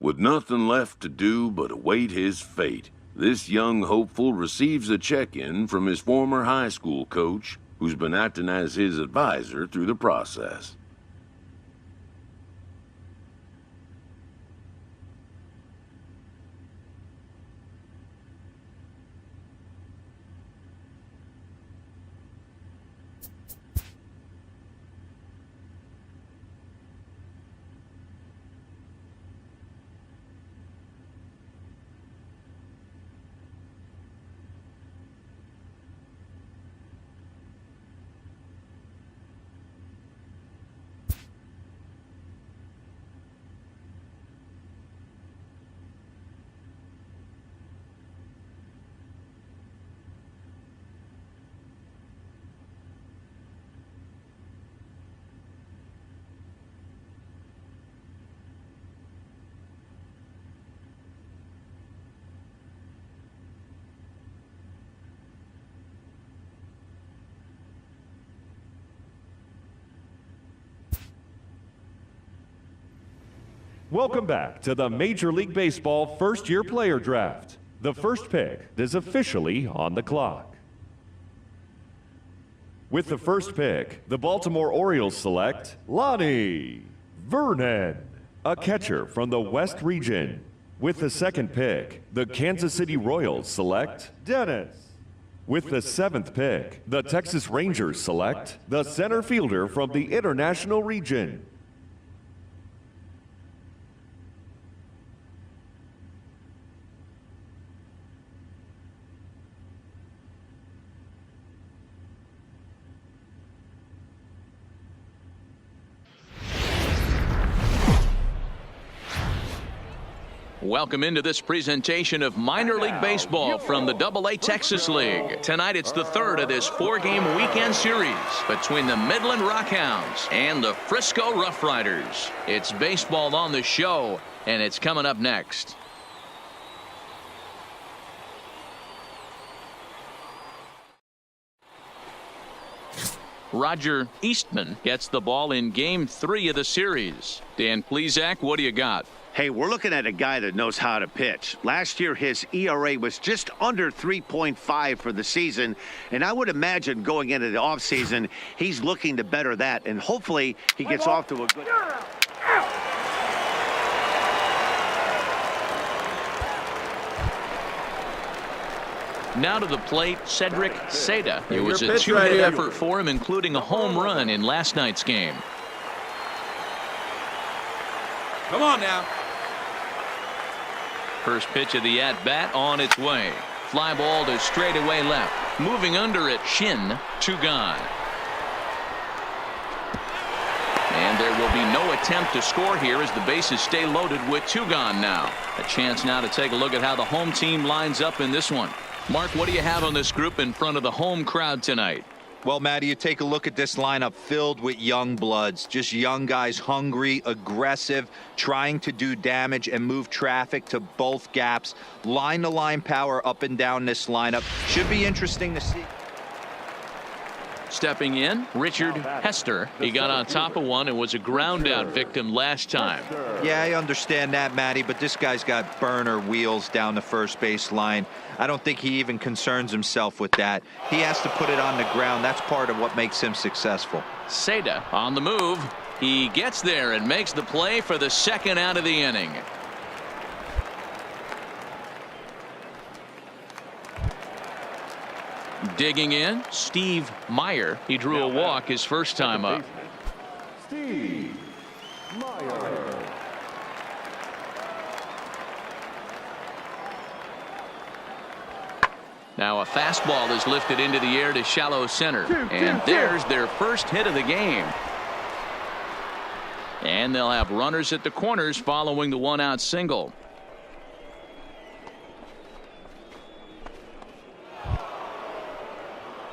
With nothing left to do but await his fate, this young hopeful receives a check-in from his former high school coach, who's been acting as his advisor through the process. Welcome back to the Major League Baseball first-year player draft. The first pick is officially on the clock. With the first pick, the Baltimore Orioles select Lonnie Vernon, a catcher from the West region. With the second pick, the Kansas City Royals select Dennis. With the seventh pick, the Texas Rangers select the center fielder from the International region. Welcome into this presentation of minor league baseball from the AA Texas League. Tonight it's the third of this four-game weekend series between the Midland Rockhounds and the Frisco Rough Riders. It's baseball on the show, and it's coming up next. Roger Eastman gets the ball in Game 3 of the series. Dan Plesac, what do you got? Hey, we're looking at a guy that knows how to pitch. Last year, his ERA was just under 3.5 for the season, and I would imagine going into the offseason, he's looking to better that, and hopefully he gets off to a good... Now to the plate, Cedric Seda. It was a two-hit effort for him, including a home run in last night's game. Come on now. First pitch of the at-bat on its way. Fly ball to straightaway left. Moving under it, Shin, 2 gone. And there will be no attempt to score here as the bases stay loaded with 2 gone now. A chance now to take a look at how the home team lines up in this one. Mark, what do you have on this group in front of the home crowd tonight? Well, Matty, you take a look at this lineup filled with young bloods, just young guys, hungry, aggressive, trying to do damage and move traffic to both gaps. Line-to-line power up and down this lineup. Should be interesting to see. Stepping in, Richard Hester. He got on top of one and was a ground-out victim last time. Yeah, I understand that, Matty, but this guy's got burner wheels down the first base line. I don't think he even concerns himself with that. He has to put it on the ground. That's part of what makes him successful. Seda on the move. He gets there and makes the play for the second out of the inning. Digging in, Steve Meyer. He drew a walk his first time up. Steve Meyer. Now a fastball is lifted into the air to shallow center. And there's their first hit of the game. And they'll have runners at the corners following the one-out single.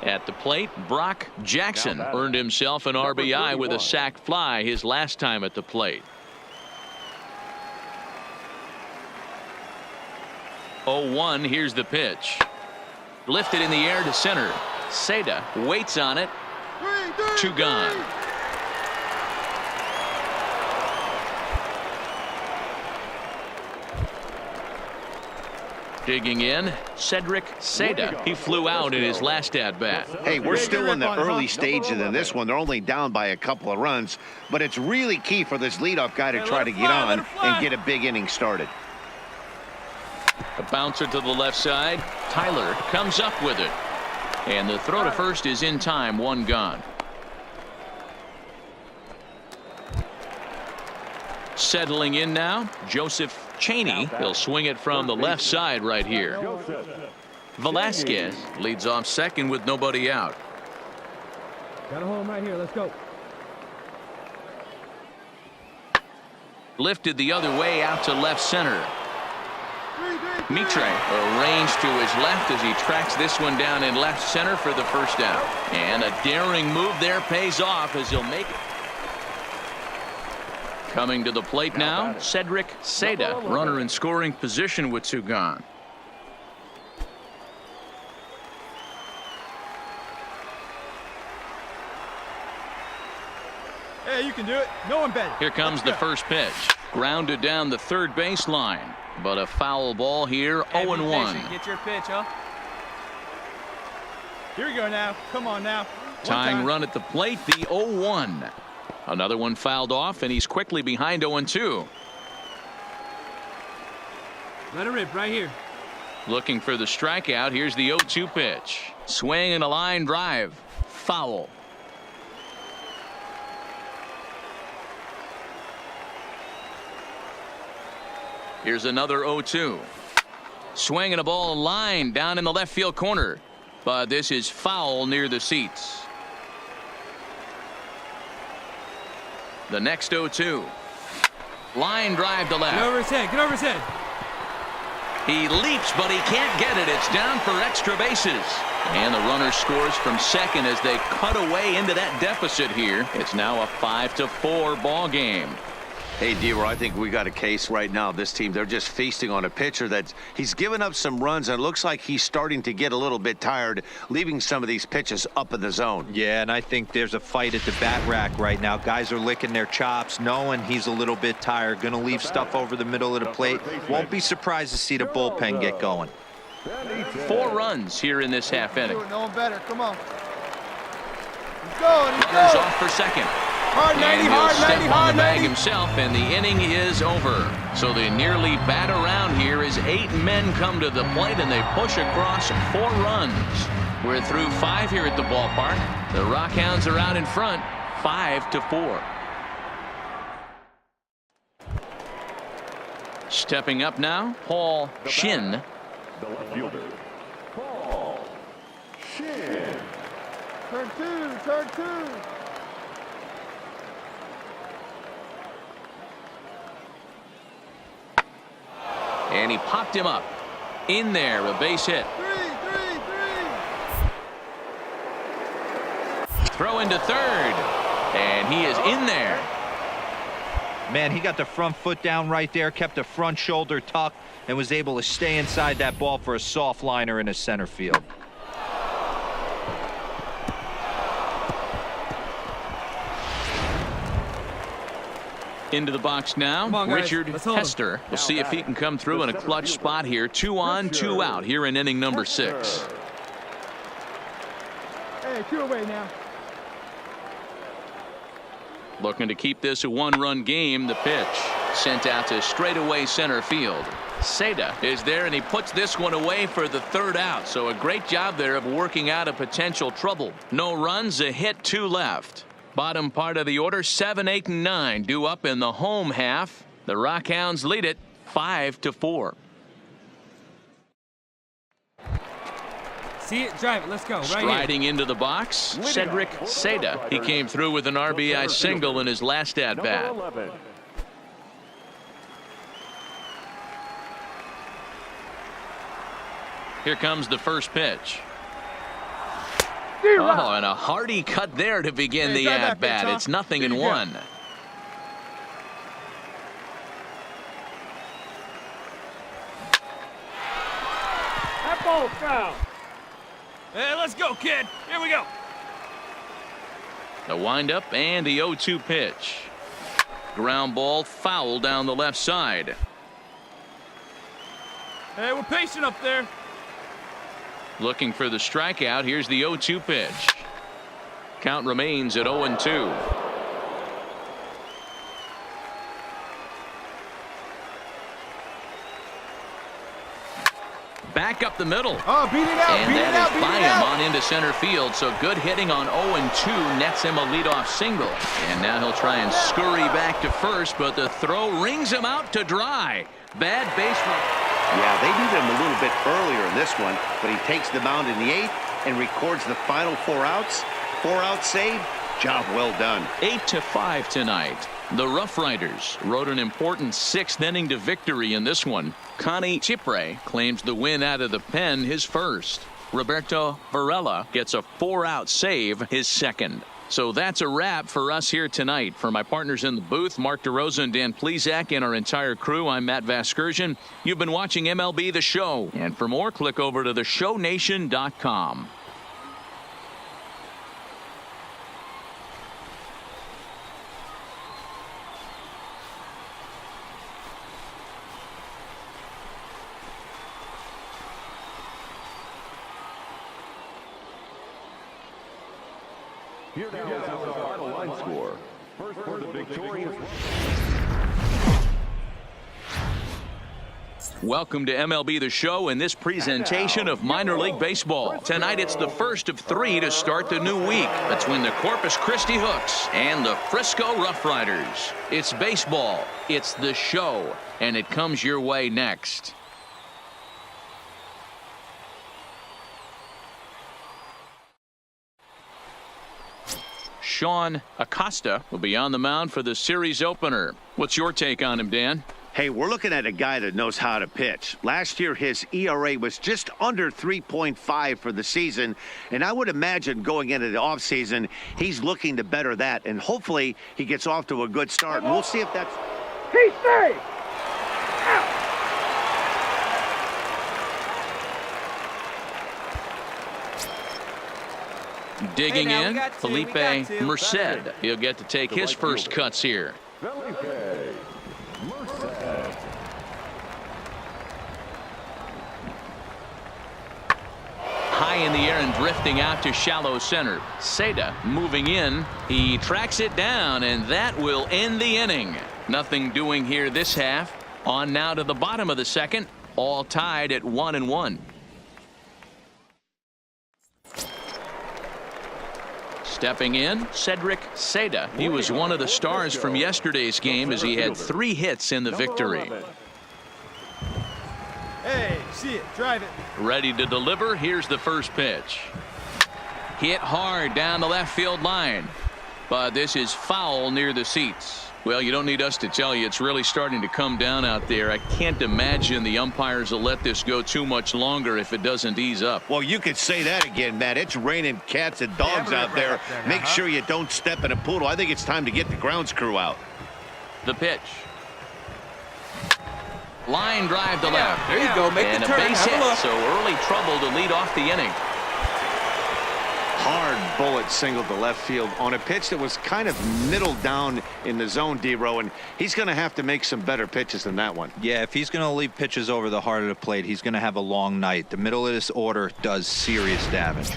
At the plate, Brock Jackson earned himself an RBI with a sac fly his last time at the plate. 0-1, here's the pitch. Lifted in the air to center. Seda waits on it. 2 gone. Digging in, Cedric Seda. He flew out in his last at-bat. Hey, we're still in the early stages of this one. They're only down by a couple of runs, but it's really key for this leadoff guy to try to get on and get a big inning started. A bouncer to the left side. Tyler comes up with it. And the throw to first is in time, one gone. Settling in now, Joseph Cheney. He'll swing it from the left side right here. Velasquez leads off second with nobody out. Got a home right here. Let's go. Lifted the other way out to left center. Mitre arranged to his left as he tracks this one down in left center for the first out. And a daring move there pays off as he'll make it. Coming to the plate now, Cedric Seda, runner in scoring position with two gone. Hey, you can do it. No one better. Here comes the first pitch. Grounded down the third baseline. But a foul ball here, 0-1. Get your pitch, huh? Here we go now. Come on now. Tying run at the plate, the 0-1. Another one fouled off, and he's quickly behind 0-2. Let it rip right here. Looking for the strikeout. Here's the 0-2 pitch. Swing and a line drive. Foul. Here's another 0-2. Swing and a ball line down in the left field corner. But this is foul near the seats. The next 0-2. Line drive to left. Get over his head. Get over his head. He leaps, but he can't get it. It's down for extra bases. And the runner scores from second as they cut away into that deficit here. It's now a 5-4 ball game. Hey, D-Roy, I think we got a case right now. This team, they're just feasting on a pitcher that he's given up some runs, and it looks like he's starting to get a little bit tired, leaving some of these pitches up in the zone. Yeah, and I think there's a fight at the bat rack right now. Guys are licking their chops, knowing he's a little bit tired, going to leave stuff over the middle of the plate. Won't be surprised to see the bullpen get going. 4 runs here in this half inning. No one better. Come on. He's going. He's Runners going. off for second. Hard 90, And he'll hard step 90, on hard the bag 90. himself, and the inning is over. So they nearly bat around here as 8 men come to the plate, and they push across 4 runs. We're through 5 here at the ballpark. The Rockhounds are out in front, 5-4. Stepping up now, Paul Shin. The left fielder, Paul Shin. Turn 2. Turn 2. And he popped him up. In there, a base hit. 3. Throw into third. And he is in there. Man, he got the front foot down right there, kept the front shoulder tucked, and was able to stay inside that ball for a soft liner in the center field. Into the box now, on, Richard Let's hold him. Hester. We'll see if he can come through in a clutch spot here. 2 on, 2 out here in inning number 6. Hey, 2 away now. Looking to keep this a 1-run game. The pitch sent out to straightaway center field. Seda is there, and he puts this one away for the 3rd out. So a great job there of working out a potential trouble. No runs, a hit, 2 left. Bottom part of the order, 7, 8, and 9 due up in the home half. The Rockhounds lead it 5-4. See it, drive it. Let's go. Right Striding into the box, Cedric Seda. He came through with an RBI single in his last at bat. Here comes the first pitch. Oh, and a hearty cut there to begin the at bat. It's 0-1. That ball foul. Hey, let's go, kid. Here we go. The windup and the 0-2 pitch. Ground ball foul down the left side. Hey, we're patient up there. Looking for the strikeout. Here's the 0-2 pitch. Count remains at 0-2. Back up the middle. Oh, beat it out, and beat it that out, is beat by it him out. on into center field. So good hitting on 0-2 nets him a leadoff single. And now he'll try and scurry back to first, but the throw rings him out to dry. Bad base run. Yeah, they needed him a little bit earlier in this one, but he takes the mound in the 8th and records the final 4 outs. 4-out save. Job well done. 8-5 tonight. The Rough Riders rode an important 6th inning to victory in this one. Connie Chipre claims the win out of the pen, his first. Roberto Varela gets a 4-out save, his second. So that's a wrap for us here tonight. For my partners in the booth, Mark DeRosa and Dan Plesac, and our entire crew, I'm Matt Vasgersian. You've been watching MLB The Show. And for more, click over to theshownation.com. Here now is our final line score. First for the victorious. Welcome to MLB The Show and this presentation of minor league baseball. Tonight it's the first of 3 to start the new week between the Corpus Christi Hooks and the Frisco Rough Riders. It's baseball, it's the show, and it comes your way next. Sean Acosta will be on the mound for the series opener. What's your take on him, Dan? Hey, we're looking at a guy that knows how to pitch. Last year, his ERA was just under 3.5 for the season, and I would imagine going into the offseason, he's looking to better that, and hopefully he gets off to a good start, and we'll see if that's... He stays! Digging Hey, now, in, we got two, Felipe we got two. Merced. He'll get to take his first cuts here. Felipe Merced. High in the air and drifting out to shallow center. Seda moving in. He tracks it down, and that will end the inning. Nothing doing here this half. On now to the bottom of the second. All tied at 1-1. Stepping in, Cedric Seda. He was one of the stars from yesterday's game as he had 3 hits in the victory. Hey, see it, drive it. Ready to deliver. Here's the first pitch. Hit hard down the left field line. But this is foul near the seats. Well, you don't need us to tell you, it's really starting to come down out there. I can't imagine the umpires will let this go too much longer if it doesn't ease up. Well, you could say that again, Matt. It's raining cats and dogs out there. Make sure you don't step in a poodle. I think it's time to get the grounds crew out. The pitch. Line drive to left. There you go. Make And the a turn. base Have a hit, look. so early trouble to lead off the inning. Hard bullet single to left field on a pitch that was kind of middle down in the zone, D-Row, and he's going to have to make some better pitches than that one. Yeah, if he's going to leave pitches over the heart of the plate, he's going to have a long night. The middle of this order does serious damage.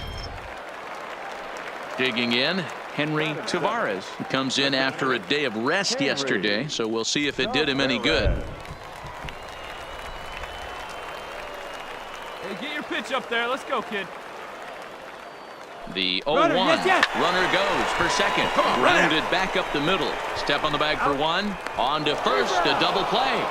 Digging in, Henry Tavares comes in after a day of rest yesterday, so we'll see if it did him any good. Hey, get your pitch up there. Let's go, kid. The 0-1. Runner, yes. Runner goes for second. Grounded back up the middle. Step on the bag for one. On to first. A double play.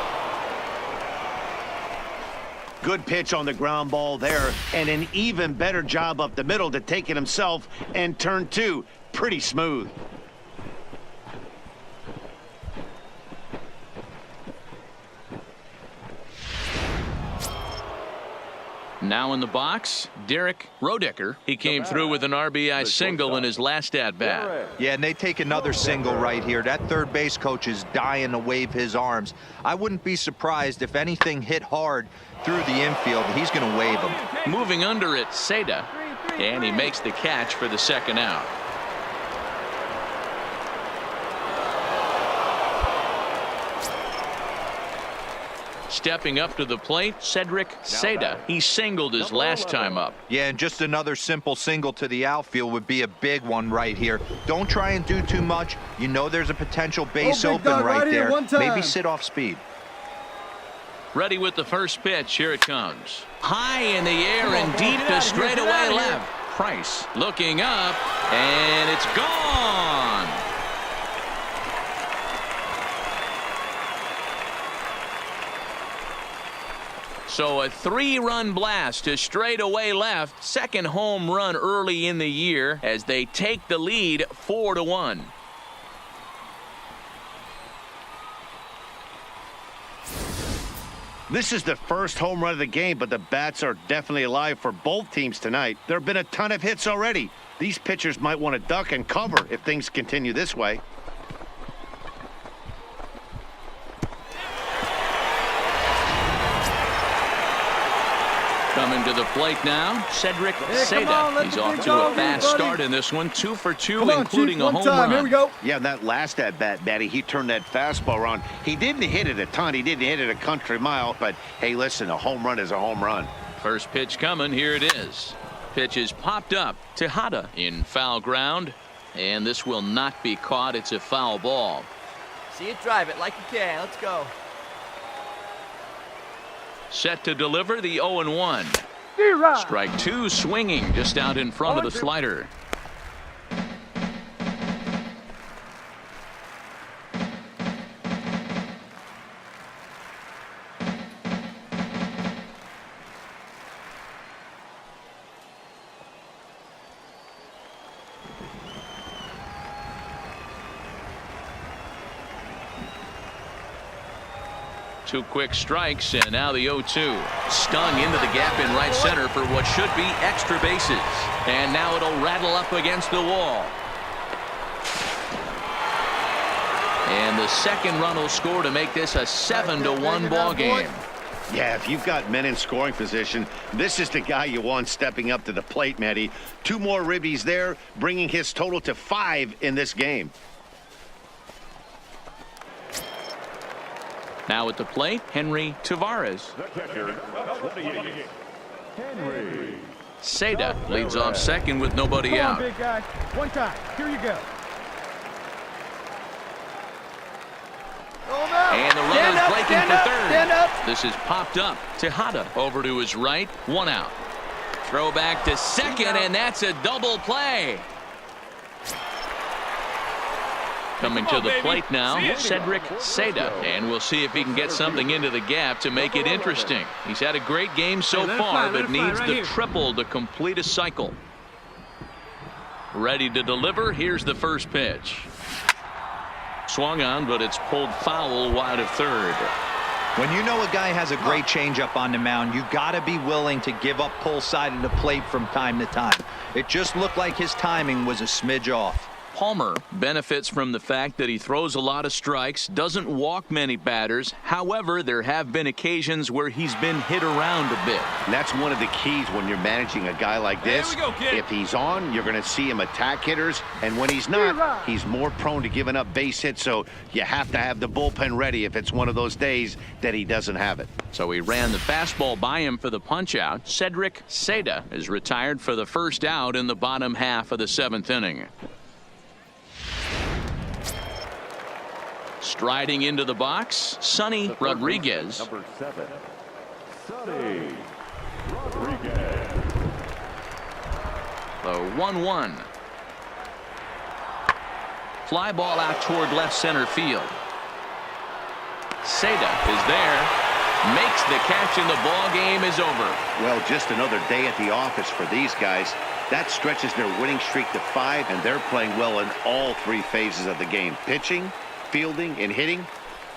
Good pitch on the ground ball there, and an even better job up the middle to take it himself, and turn 2. Pretty smooth. Now in the box, Derek Rodecker. He came through with an RBI single in his last at-bat. Yeah, and they take another single right here. That third base coach is dying to wave his arms. I wouldn't be surprised if anything hit hard through the infield. He's going to wave him. Moving under it, Seda. And he makes the catch for the second out. Stepping up to the plate, Cedric Seda. He singled his last time up. Yeah, and just another simple single to the outfield would be a big one right here. Don't try and do too much. You know there's a potential base open right there. Maybe sit off speed. Ready with the first pitch. Here it comes. High in the air and deep to straightaway left. Price looking up, and it's gone. So a 3-run blast to straightaway left. Second home run early in the year as they take the lead 4-1. This is the first home run of the game, but the bats are definitely alive for both teams tonight. There have been a ton of hits already. These pitchers might want to duck and cover if things continue this way. Coming to the plate now, Cedric Seda. He's off to a fast start in this one. 2 for 2, including a home run. Here we go. Yeah, that last at-bat, Matty, he turned that fastball around. He didn't hit it a ton. He didn't hit it a country mile. But, hey, listen, a home run is a home run. First pitch coming. Here it is. Pitch is popped up. Tejada in foul ground. And this will not be caught. It's a foul ball. See it, drive it like you can. Let's go. Set to deliver the 0-1. Strike 2, swinging just out in front of the slider. Two quick strikes, and now the 0-2. Stung into the gap in right center for what should be extra bases. And now it'll rattle up against the wall. And the second run will score to make this a 7-1 ball game. Yeah, if you've got men in scoring position, this is the guy you want stepping up to the plate, Matty. 2 more ribbies there, bringing his total to 5 in this game. Now at the plate, Henry Tavares. Seda leads off second with nobody out. Big guy. One time. Here you go. And the runner's breaking for third. This is popped up. Tejada over to his right. 1 out. Throw back to second, and that's a double play. Coming to the plate now, Cedric Seda. And we'll see if he can get something into the gap to make it interesting. He's had a great game so far, but needs the triple to complete a cycle. Ready to deliver. Here's the first pitch. Swung on, but it's pulled foul wide of third. When you know a guy has a great changeup on the mound, you got to be willing to give up pull side of the plate from time to time. It just looked like his timing was a smidge off. Palmer benefits from the fact that he throws a lot of strikes, doesn't walk many batters. However, there have been occasions where he's been hit around a bit. And that's one of the keys when you're managing a guy like this. Here we go, kid. If he's on, you're going to see him attack hitters. And when he's not, he's more prone to giving up base hits. So you have to have the bullpen ready if it's one of those days that he doesn't have it. So he ran the fastball by him for the punch-out. Cedric Seda is retired for the first out in the bottom half of the 7th inning. Striding into the box, Sonny Rodriguez. Number 7, Sonny Rodriguez. The 1-1. Fly ball out toward left center field. Seda is there, makes the catch, and the ball game is over. Well, just another day at the office for these guys. That stretches their winning streak to 5, and they're playing well in all 3 phases of the game. Pitching, fielding, and hitting.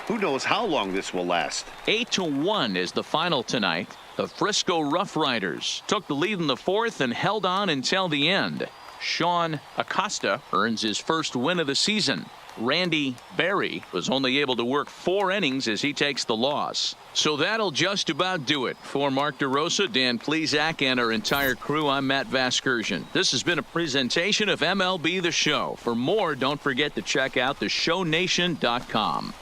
Who knows how long this will last? 8-1 is the final tonight. The Frisco Rough Riders took the lead in the 4th and held on until the end. Sean Acosta earns his first win of the season. Randy Berry was only able to work 4 innings as he takes the loss. So that'll just about do it. For Mark DeRosa, Dan Plesac, and our entire crew, I'm Matt Vasgersian. This has been a presentation of MLB The Show. For more, don't forget to check out theshownation.com.